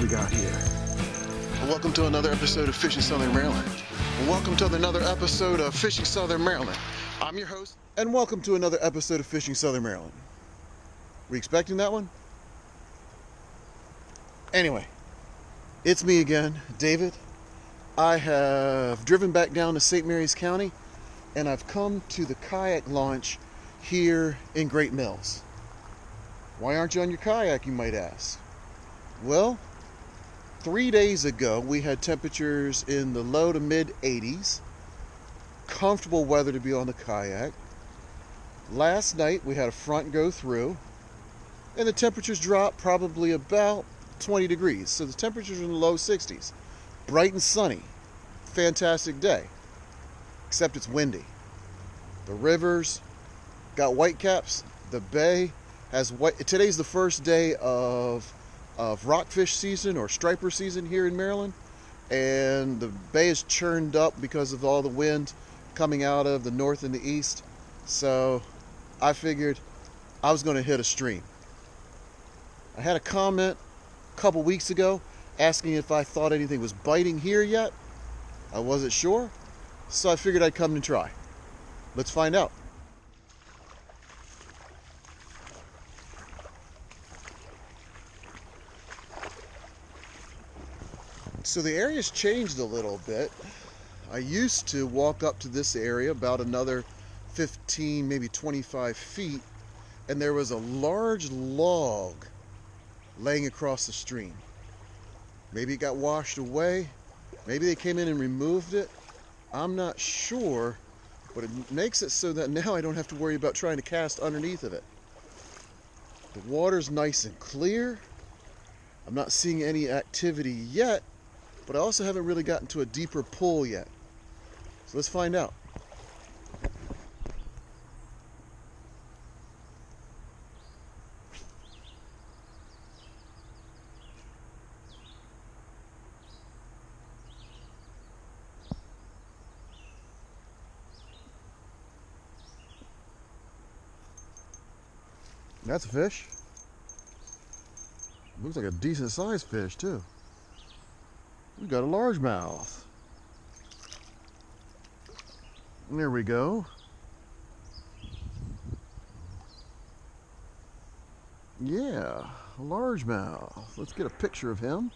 we got here? Welcome to another episode of Fishing Southern Maryland. Welcome to another episode of Fishing Southern Maryland. I'm your host, and welcome to another episode of Fishing Southern Maryland. We expecting that one? Anyway, it's me again, David. I have driven back down to St. Mary's County, and I've come to the kayak launch here in Great Mills. Why aren't you on your kayak, you might ask? Well, 3 days ago we had temperatures in the low to mid 80s, comfortable weather to be on the kayak. Last night we had a front go through, and the temperatures dropped probably about 20 degrees. So the temperatures are in the low 60s. Bright and sunny. Fantastic day. Except it's windy. The rivers got whitecaps. The bay has white. Today's the first day of rockfish season or striper season here in Maryland. And the bay is churned up because of all the wind coming out of the north and the east. So I figured I was going to hit a stream. I had a comment a couple weeks ago asking if I thought anything was biting here yet. I wasn't sure, so I figured I'd come and try. Let's find out. So the area's changed a little bit. I used to walk up to this area about another 15, maybe 25 feet, and there was a large log laying across the stream. Maybe it got washed away. Maybe they came in and removed it. I'm not sure, but it makes it so that now I don't have to worry about trying to cast underneath of it. The water's nice and clear. I'm not seeing any activity yet, but I also haven't really gotten to a deeper pool yet. So let's find out. That's a fish. Looks like a decent sized fish too. We got a largemouth. There we go. Yeah, a largemouth. Let's get a picture of him.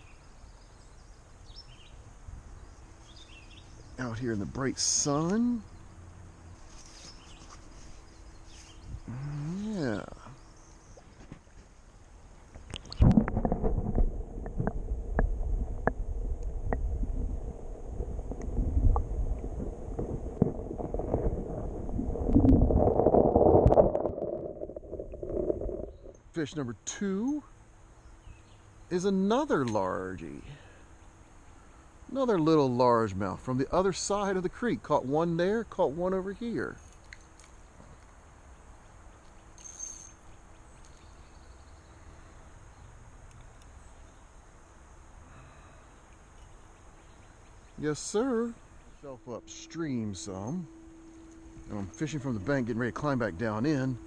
Out here in the bright sun. Yeah. Fish number 2 is another largie. Another little largemouth from the other side of the creek. Caught one there, caught one over here. Yes, sir. Myself upstream some. And I'm fishing from the bank, getting ready to climb back down in.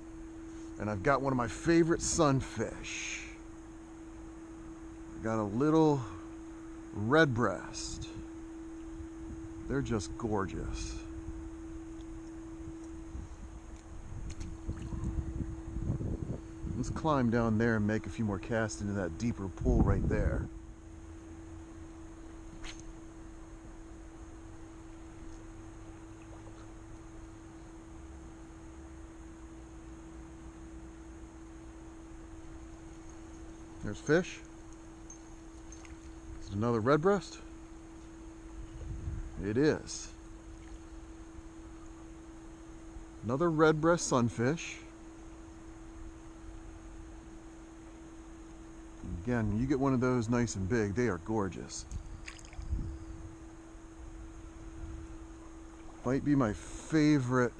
And I've got one of my favorite sunfish. I got a little redbreast. They're just gorgeous. Let's climb down there and make a few more casts into that deeper pool right there. There's fish. Is it another redbreast? It is. Another redbreast sunfish. Again, you get one of those nice and big, they are gorgeous. Might be my favorite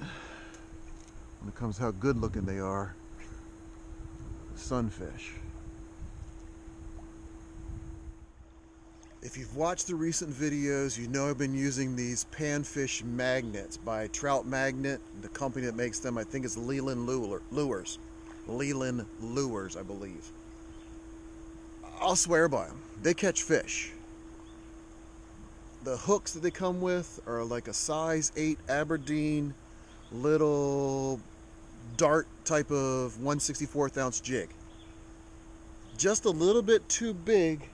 when it comes to how good looking they are. Sunfish. If you've watched the recent videos, you know I've been using these Panfish Magnets by Trout Magnet, the company that makes them. I think it's Leland Lures. Leland Lures, I believe. I'll swear by them. They catch fish. The hooks that they come with are like a size 8 Aberdeen little dart type of 1/64 ounce jig. Just a little bit too big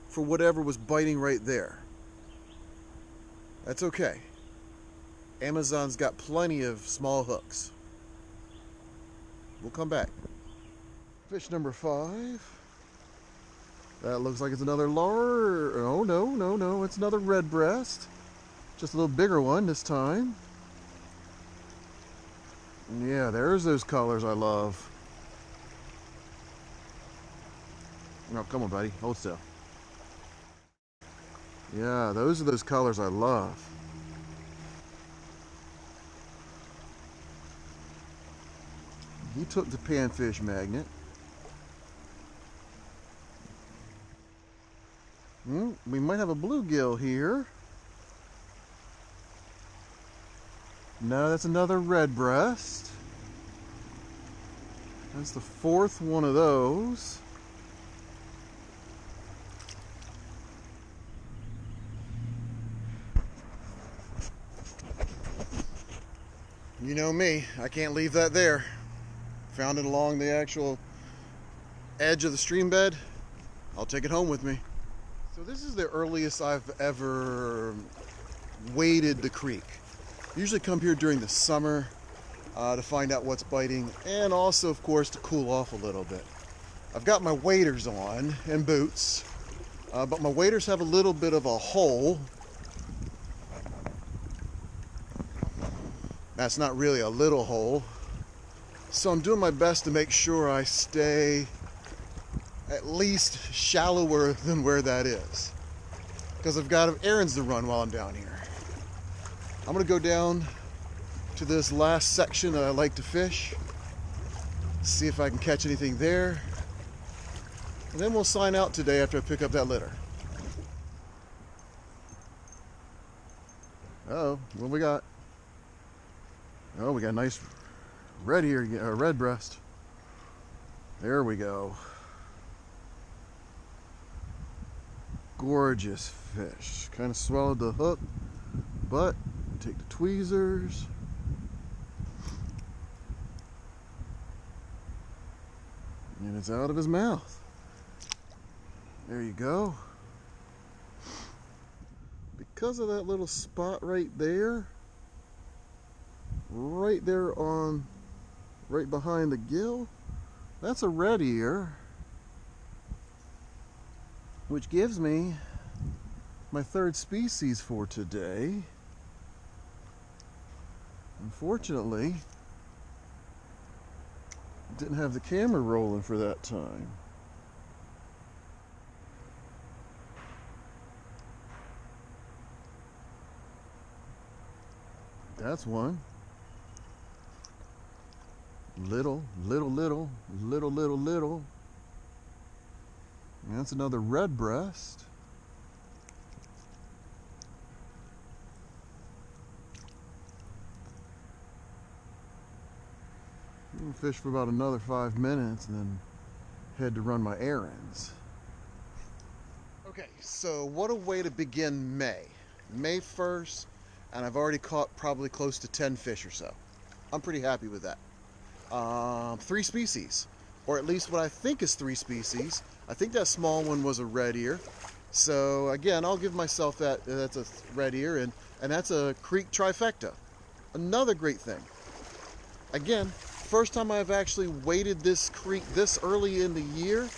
for whatever was biting right there. That's okay. Amazon's got plenty of small hooks. We'll come back. Fish number 5. That looks like it's another large. Oh, no. It's another red breast. Just a little bigger one this time. Yeah, there's those colors I love. No, come on, buddy. Hold still. Yeah, those are those colors I love. He took the Panfish Magnet. We might have a bluegill here. No, that's another red breast. That's the 4th one of those. You know me, I can't leave that there. Found it along the actual edge of the stream bed. I'll take it home with me. So this is the earliest I've ever waded the creek. Usually come here during the summer to find out what's biting, and also, of course, to cool off a little bit. I've got my waders on and boots, but my waders have a little bit of a hole. That's not really a little hole. So I'm doing my best to make sure I stay at least shallower than where that is, because I've got errands to run while I'm down here. I'm gonna go down to this last section that I like to fish, see if I can catch anything there, and then we'll sign out today after I pick up that litter. Uh-oh, what we got? Oh, we got a nice red here, red breast. There we go. Gorgeous fish. Kind of swallowed the hook, but take the tweezers. And it's out of his mouth. There you go. Because of that little spot right there on, right behind the gill, that's a red ear, which gives me my 3rd species for today. Unfortunately, didn't have the camera rolling for that time. That's one. Little. And that's another red breast. I'll fish for about another 5 minutes and then head to run my errands. Okay, so what a way to begin May. May 1st, and I've already caught probably close to 10 fish or so. I'm pretty happy with that. 3 species, or at least what I think is 3 species. I think that small one was a red ear. So again, I'll give myself that. That's a red ear, and that's a creek trifecta. Another great thing. Again, first time I've actually waded this creek this early in the year.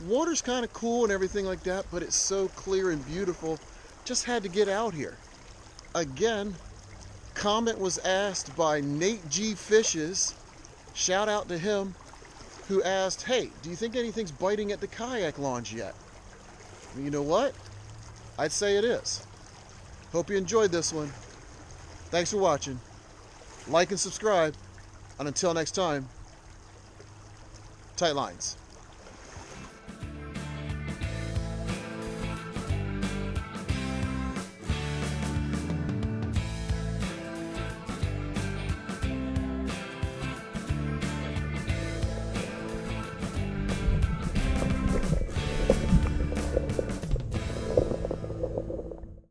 Water's kind of cool and everything like that, but it's so clear and beautiful. Just had to get out here. Again, comment was asked by Nate G. Fishes. Shout out to him, who asked, hey, do you think anything's biting at the kayak launch yet? And you know what? I'd say it is. Hope you enjoyed this one. Thanks for watching. Like and subscribe. And until next time, tight lines.